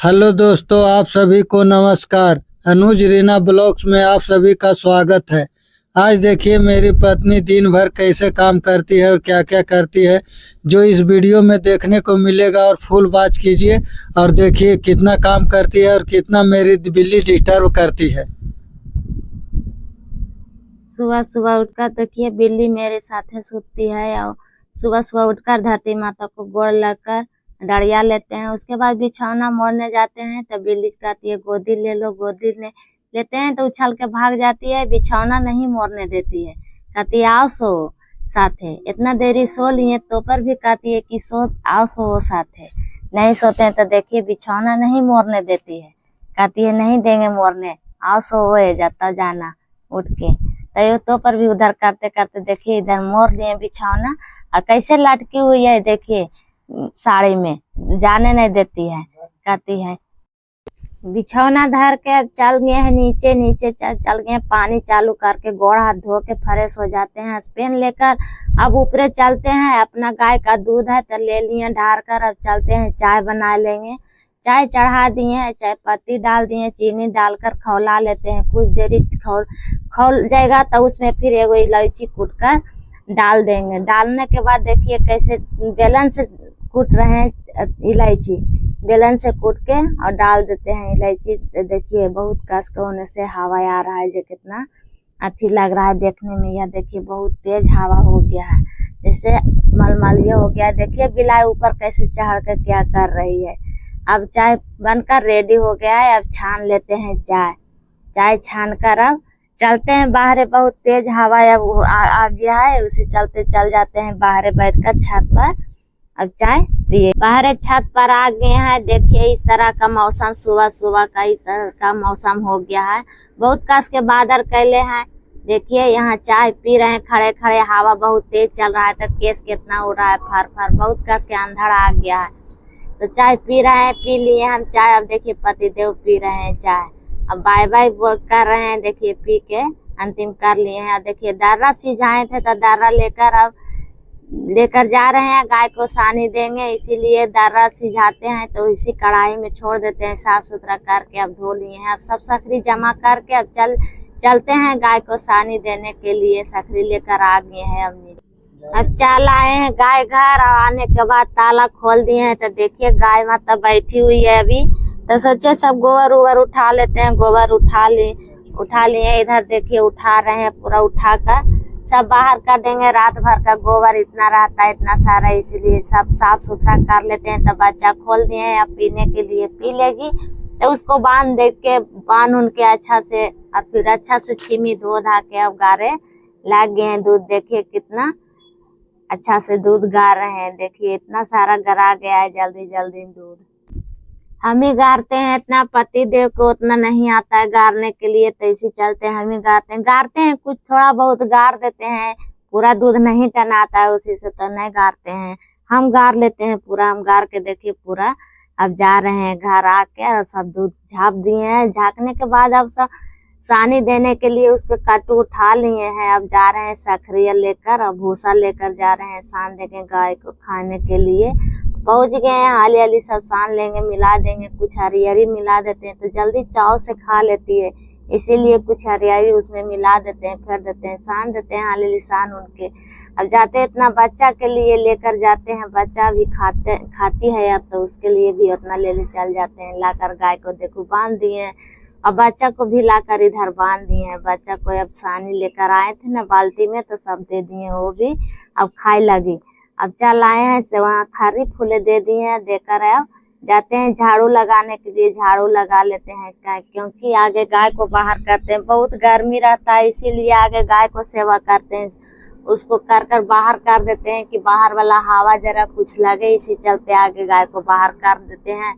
Hello दोस्तों, आप सभी को नमस्कार। अनुज रीना ब्लॉग्स में आप सभी का स्वागत है। आज देखिए मेरी पत्नी दिन भर कैसे काम करती है और क्या क्या करती है, जो इस वीडियो में देखने को मिलेगा। और फुल वॉच कीजिए और देखिए कितना काम करती है और कितना मेरी बिल्ली डिस्टर्ब करती है। सुबह सुबह उठकर देखिए बिल्ली मेरे साथ है सोती है। और सुबह सुबह उठकर धरती माता को गोड़ लगकर डरिया लेते हैं। उसके बाद बिछौना मोड़ने जाते हैं तो बिल्ली कहती है गोदी ले लो, गोदी लेते हैं तो उछल के भाग जाती है, बिछौना नहीं मोड़ने देती है। कहती है आओ सो साथे, इतना देरी सो लिए तो पर भी कहती है कि सो आओ सो साथे। नहीं सोते हैं तो देखिए बिछौना नहीं मोड़ने देती है, कहती है नहीं देंगे मोड़ने, आओ सो जाता जाना उठ के। तो पर भी उधर करते करते देखिए इधर मोड़ लिए बिछौना और कैसे लटकी हुई है देखिए साड़ी में, जाने नहीं देती है। कहती है बिछौना धर के अब चल गए हैं नीचे, नीचे चल गए हैं, पानी चालू करके गोड़ हाथ धो के फ्रेश हो जाते हैं, स्पेन लेकर अब ऊपरे चलते हैं। अपना गाय का दूध है तो ले लिए ढार कर, अब चलते हैं चाय बना लेंगे। चाय चढ़ा दिए हैं, चाय पत्ती डाल दिए, चीनी डालकर खौला लेते हैं। कुछ देरी खौल जाएगा तो उसमें फिर एगो इलायची कूट कर डाल देंगे। डालने के बाद देखिए कैसे बेलन से कूट रहे हैं इलायची, बेलन से कूट के और डाल देते हैं इलायची। देखिए बहुत कस के होने से हवा आ रहा है, जो कितना अच्छी लग रहा है देखने में। यह देखिए बहुत तेज हवा हो गया है, जैसे मलमलिया हो गया। देखिए बिलाई ऊपर कैसे चढ़ कर क्या कर रही है। अब चाय बनकर रेडी हो गया है, अब छान लेते हैं चाय छान कर अब चलते हैं बाहर। बहुत तेज हवा अब आ गया है, उसी चलते चल जाते हैं बाहर बैठकर छत पर, अब चाय पिए। बाहर छत पर आ गए हैं, देखिए इस तरह का मौसम, सुबह सुबह का इस तरह का मौसम हो गया है। बहुत कस के बादल कैले हैं। देखिए यहाँ चाय पी रहे हैं खड़े खड़े, हवा बहुत तेज चल रहा है तो केस कितना उड़ रहा है फर फर, बहुत कस के अंधड़ आ गया है। तो चाय पी रहे हैं, पी लिए हम चाय। अब देखिए पतिदेव पी रहे हैं चाय, अब बाय बाय बोल कर रहे हैं। देखिए पी के अंतिम कर लिए हैं। अब देखिए दर्रा सिझाए थे तो दर्रा लेकर जा रहे हैं, गाय को सानी देंगे, इसीलिए दर्रा सिझाते हैं तो इसी कढ़ाई में छोड़ देते हैं। साफ सुथरा करके अब धो लिए हैं। अब सब सखरी जमा करके अब चलते हैं गाय को सानी देने के लिए। सखरी लेकर आ गए हैं अब चल आए हैं गाय घर। और आने के बाद ताला खोल दिए हैं तो देखिए गाय माता बैठी हुई है अभी। तो सोचे सब गोबर उबर उठा लेते हैं, गोबर उठा लिए। इधर देखिए उठा रहे हैं, पूरा उठा कर सब बाहर कर देंगे। रात भर का गोबर इतना रहता है इतना सारा, इसीलिए सब साफ सुथरा कर लेते हैं। तो बच्चा खोल दिए हैं, अब पीने के लिए पी लेगी तो उसको बांध उनके अच्छा से, और फिर अच्छा से छिमी धो धा के अब गारे लग गए हैं दूध। देखिए कितना अच्छा से दूध गार रहे हैं। देखिए इतना सारा गरा गया है जल्दी जल्दी दूध। हम ही गारते हैं, इतना पति देव को उतना नहीं आता है गारने के लिए, तो इसी चलते हम ही गारते हैं कुछ थोड़ा बहुत गार देते हैं। पूरा दूध नहीं टनाता है उसी से, तो नहीं गारते हैं, हम गार लेते हैं पूरा। हम गार के देखिए पूरा अब जा रहे हैं घर आके, और सब दूध झाँप दिए हैं। झाँकने के बाद अब सब सानी देने के लिए उसके कट्टू उठा लिए हैं। अब जा रहे हैं सखरिया लेकर और भूसा लेकर जा रहे हैं, सान देंगे गाय को खाने के लिए। पहुंच गए हैं, हाली हाली सब सान लेंगे, मिला देंगे, कुछ हरियरी मिला देते हैं तो जल्दी चाव से खा लेती है, इसीलिए कुछ हरियरी उसमें मिला देते हैं, फिर देते हैं, सान देते हैं, हाली हाली सान उनके। अब जाते हैं इतना बच्चा के लिए लेकर जाते हैं, बच्चा भी खाती है अब, तो उसके लिए भी उतना ले चल जाते हैं। लाकर गाय को देखो बांध दिए हैं, और बच्चा को भी लाकर इधर बांध दिए हैं। बच्चा को अब सानी लेकर आए थे ना बाल्टी में, तो सब दे दिए, वो भी अब खाए लगी। अब चल आए हैं से वहाँ खरी फूले दे दिए हैं, देकर अब जाते हैं झाड़ू लगाने के लिए। झाड़ू लगा लेते हैं क्योंकि आगे गाय को बाहर करते हैं, बहुत गर्मी रहता है, इसीलिए आगे गाय को सेवा करते हैं, उसको कर बाहर कर देते हैं कि बाहर वाला हवा जरा कुछ लगे, इसी चलते आगे गाय को बाहर कर देते हैं।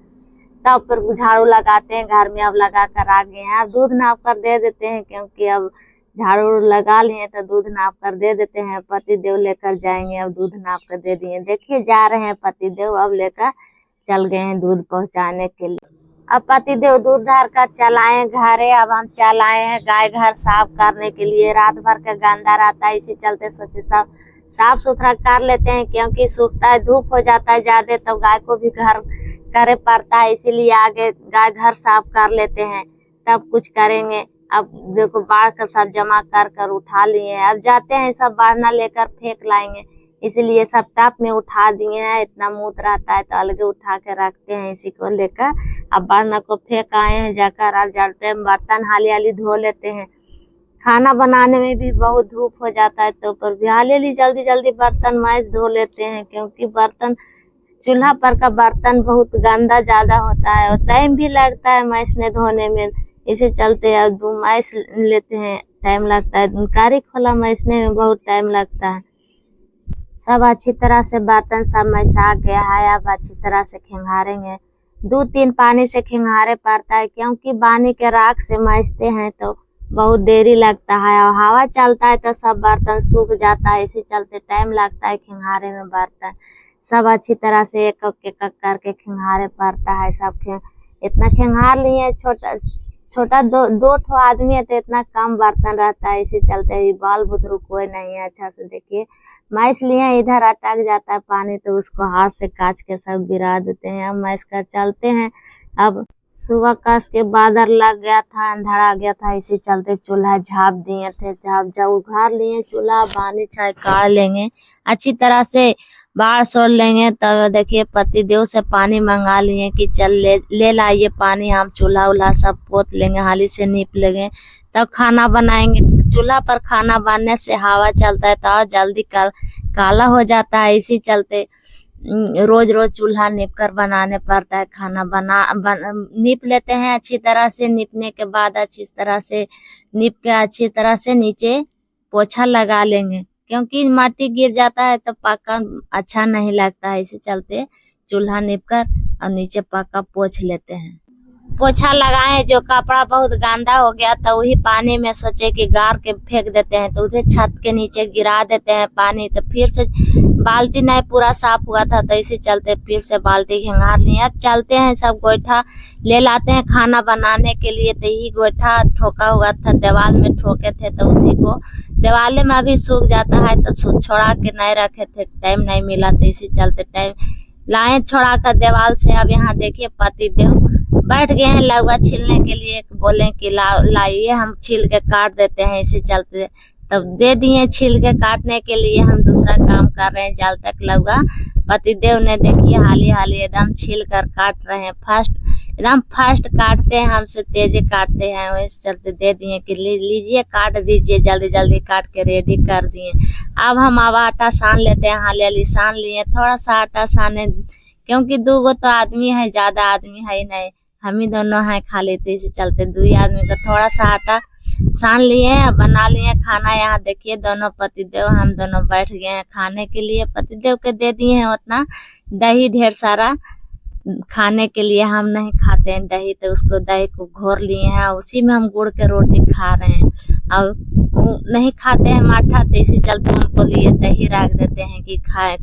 तब फिर झाड़ू लगाते हैं घर में। अब लगा कर आ गए हैं, अब दूध नाप कर दे देते हैं, क्योंकि अब झाड़ू लगा लिए तो दूध नाप कर दे देते हैं। पति देव लेकर जाएंगे, अब दूध नाप कर दे दिए। देखिए जा रहे हैं पति देव, अब लेकर चल गए हैं दूध पहुंचाने के लिए। अब पति देव दूध धार कर चलाए घरे। अब हम चल आए हैं गाय घर साफ करने के लिए, रात भर का गंदा रहता है, इसी चलते सोचे सब साफ सुथरा कर लेते हैं, क्योंकि सूखता है, धूप हो जाता है ज्यादा तो गाय को भी घर करे पड़ता है, इसीलिए आगे गाय घर साफ कर लेते हैं तब कुछ करेंगे। अब देखो बाढ़ का सब जमा कर कर उठा लिए हैं, अब जाते हैं सब बाढ़ना लेकर फेंक लाएंगे, इसीलिए सब टप में उठा दिए हैं। इतना मूत रहता है तो अलग उठा के रखते हैं इसी को लेकर। अब बाढ़ना को फेंक आए हैं जाकर, अब जाते हैं बर्तन हाली हाली धो लेते हैं। खाना बनाने में भी बहुत धूप हो जाता है तो पर भी हाली जल्दी जल्दी बर्तन मैज धो लेते हैं, क्योंकि बर्तन चूल्हा पर का बर्तन बहुत गंदा ज्यादा होता है और टाइम भी लगता है मैसने धोने में, इसी चलते अब मैस लेते हैं, टाइम लगता है। कारी खोला मैसने में बहुत टाइम लगता है। सब अच्छी तरह से बर्तन सब मैसा गया है, अब अच्छी तरह से खिंगारेंगे। 2-3 पानी से खिंगारे पड़ता है, क्योंकि पानी के राख से मैसते हैं तो बहुत देरी लगता है और हवा चलता है तो सब बर्तन सूख जाता है, इसी चलते टाइम लगता है खिंगारे में बर्तन। सब अच्छी तरह से एक एक करके खिंगारे पड़ता है। सब इतना खिंगार लिए, छोटा दो ठो आदमी है तो इतना कम बर्तन रहता है, इसी चलते बाल बुतरू कोई नहीं है। अच्छा से देखिए मैस लिए इधर अटक जाता है पानी तो उसको हाथ से काच के सब गिरा देते हैं। अब मैस कर चलते हैं। अब सुबह कस के बादल लग गया था, अंधेरा आ गया था, इसी चलते चूल्हा झाँप दिए थे। झाँप जब उघार लिए चूल्हा, पानी छाय काढ़ लेंगे अच्छी तरह से, बाढ़ सोड़ लेंगे। तब देखिए पतिदेव से पानी मंगा लिए कि चल ले लाइए पानी, हम चूल्हा उल्हा सब पोत लेंगे, हाली से नीप लेंगे तब खाना बनाएंगे। चूल्हा पर खाना बनने से हवा चलता है तो जल्दी काला हो जाता है, इसी चलते रोज रोज चूल्हा नीप कर बनाने पड़ता है। खाना नीप लेते हैं अच्छी तरह से। नीपने के बाद अच्छी तरह से नीप के अच्छी तरह से नीचे पोछा लगा लेंगे, क्योंकि माटी गिर जाता है तो पक्का अच्छा नहीं लगता है, इसी चलते चूल्हा नीप कर और नीचे पक्का पोछ लेते हैं। पोछा लगाए, जो कपड़ा बहुत गंदा हो गया तो वही पानी में सोचे कि गार के फेंक देते हैं तो उधर छत के नीचे गिरा देते हैं पानी, तो फिर से बाल्टी नहीं पूरा साफ हुआ था तो इसी चलते फिर से बाल्टी खिंगार लिए। अब चलते हैं सब गोईठा ले लाते हैं खाना बनाने के लिए, तो यही गोईठा ठोका हुआ था, दीवार में ठोके थे तो उसी को दीवार में अभी सूख जाता है तो छोड़ा के नहीं रखे थे, टाइम नहीं मिला तो इसी चलते टाइम लाए छोड़ा कर दीवार से। अब यहाँ देखिए पतिदेव बैठ गए हैं लौका छीलने के लिए, बोले कि लाइए हम छील के काट देते हैं, इसी चलते तब दे दिए छील के काटने के लिए। हम दूसरा काम कर रहे हैं, जल तक लौका पतिदेव ने देखिए हाली हाली एकदम छील कर काट रहे हैं, एकदम फास्ट काटते हैं, हमसे तेज काटते हैं, वैसे चलते दे दिए कि लीजिए काट दीजिए, जल्दी जल्दी काट के रेडी कर दिए। अब हम आटा सान लेते हैं, हाली हाली सान लिए, थोड़ा सा आटा साने, क्योंकि 2 तो आदमी है, ज्यादा आदमी है नहीं, हम ही दोनों हैं खा लेते, इसी चलते 2 आदमी का थोड़ा सा आटा सान लिए, बना लिए खाना। यहाँ देखिए दोनों पतिदेव हम दोनों बैठ गए हैं खाने के लिए। पतिदेव के दे दिए हैं उतना दही ढेर सारा खाने के लिए, हम नहीं खाते हैं दही, तो उसको दही को घोर लिए हैं, उसी में हम गुड़ के रोटी खा रहे हैं। और नहीं खाते हैं माठा तो इसी चलते उनको लिए दही रख देते हैं कि खाए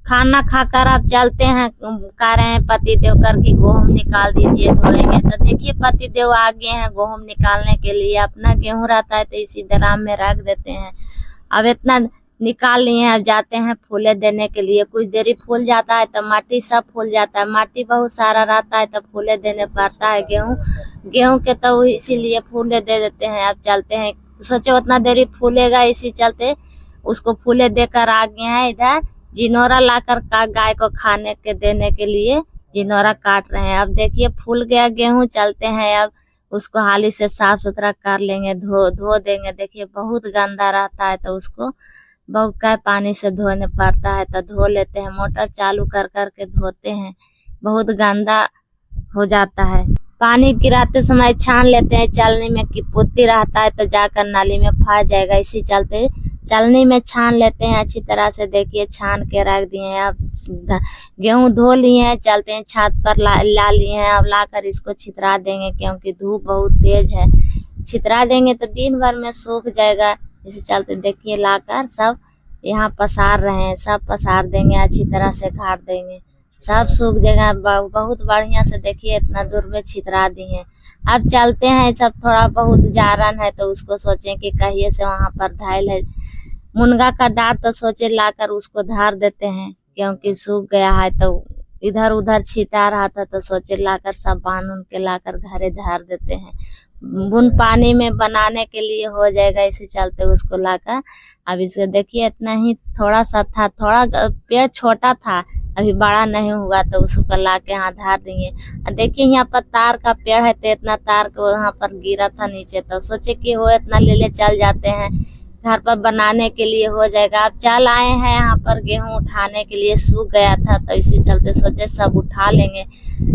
खाना खाकर अब चलते हैं, कह रहे हैं पतिदेव कर के गेहूं निकाल दीजिए धोएंगे, तो देखिए पतिदेव आ गए हैं गेहूं निकालने के लिए। अपना गेहूं रहता है तो इसी ड्राम में रख देते हैं। अब इतना निकाल लिए, अब जाते हैं फूले देने के लिए। कुछ देरी फूल जाता है तो माटी सब फूल जाता है, माटी बहुत सारा रहता है तो फूले देने पड़ता है गेहूं के, तो इसीलिए फूले दे देते हैं। अब चलते हैं, सोचे उतना देरी फूलेगा, इसी चलते उसको फूले देकर आ गए हैं। इधर जिनोरा लाकर गाय को खाने के देने के लिए जिनोरा काट रहे हैं। अब देखिए फूल गया गेहूं, चलते हैं अब उसको हाली से साफ सुथरा कर लेंगे, धो देंगे। देखिए बहुत गंदा रहता है तो उसको बहुत का पानी से धोने पड़ता है, तो धो लेते हैं, मोटर चालू कर के धोते हैं, बहुत गंदा हो जाता है। पानी गिराते समय छान लेते हैं, चलनी में कि पुत्ती रहता है तो जाकर नाली में फंस जाएगा, इसी चलते चलनी में छान लेते हैं अच्छी तरह से। देखिए छान के रख दिए हैं। अब गेहूं धो लिए हैं, चलते हैं छत पर ला लिए हैं। अब लाकर इसको छितरा देंगे, क्योंकि धूप बहुत तेज है, छितरा देंगे तो दिन भर में सूख जाएगा, इसी चलते देखिए लाकर सब यहाँ पसार रहे हैं, सब पसार देंगे अच्छी तरह से, घाट देंगे, सब सूख जाएगा बहुत बढ़िया से। देखिए इतना दूर में छितरा दिए। अब चलते हैं, सब थोड़ा बहुत जारन है तो उसको सोचे कि कहिए से वहां पर धायल है मुनगा का डार, तो सोचे लाकर उसको धार देते हैं, क्योंकि सूख गया है तो इधर उधर छिटा रहा था, तो सोचे लाकर सब बांध उन के लाकर घरे धार देते हैं। बुन पानी में बनाने के लिए हो जाएगा, इसी चलते उसको लाकर। अब इसको देखिए इतना ही थोड़ा सा था, पेड़ छोटा था, अभी बड़ा नहीं हुआ, तो उसको ला के यहाँ धार देंगे। और देखिए यहाँ पर तार का पेड़ है, तो इतना तार को यहाँ पर गिरा था नीचे, तो सोचे कि वो इतना ले चल जाते हैं, घर पर बनाने के लिए हो जाएगा। अब चल आए हैं यहाँ पर गेहूं उठाने के लिए, सूख गया था, तो इसी चलते सोचे सब उठा लेंगे,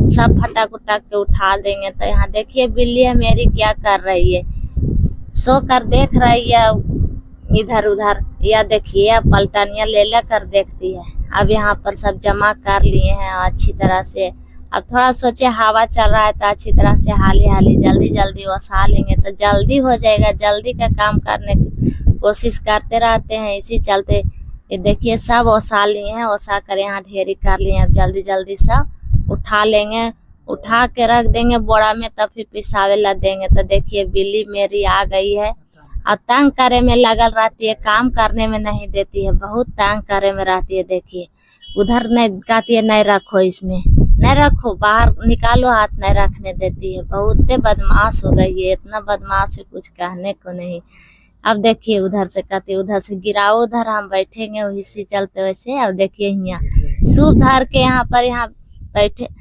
सब फटाक उटाक के उठा देंगे। तो यहाँ देखिए बिल्ली है मेरी क्या कर रही है, सो कर देख रही है इधर उधर, या देखिए पलटनिया ले कर देखती है। अब यहाँ पर सब जमा कर लिए हैं अच्छी तरह से। अब थोड़ा सोचे हवा चल रहा है, तो अच्छी तरह से हाली जल्दी ओसा लेंगे, तो जल्दी हो जाएगा। जल्दी का काम करने की कोशिश करते रहते हैं, इसी चलते ये देखिए सब ओसा लिए हैं, ओसा कर यहाँ ढेरी कर लिए हैं। अब जल्दी सब उठा लेंगे, उठा के रख देंगे बोरा में, तब फिर पिसावे ला देंगे। तो देखिए बिल्ली मेरी आ गई है, और तंग करे में लगल रहती है, काम करने में नहीं देती है, बहुत तंग करे में रहती है। देखिए उधर नहीं कहती है, नहीं रखो, इसमें नहीं रखो, बाहर निकालो, हाथ नहीं रखने देती है। बहुत बदमाश हो गई है, इतना बदमाश है कुछ कहने को नहीं। अब देखिए उधर से कहती है, उधर से गिराओ, उधर हम बैठेंगे, इसी चलते वैसे। अब देखिए यहाँ सूप धर के यहाँ बैठे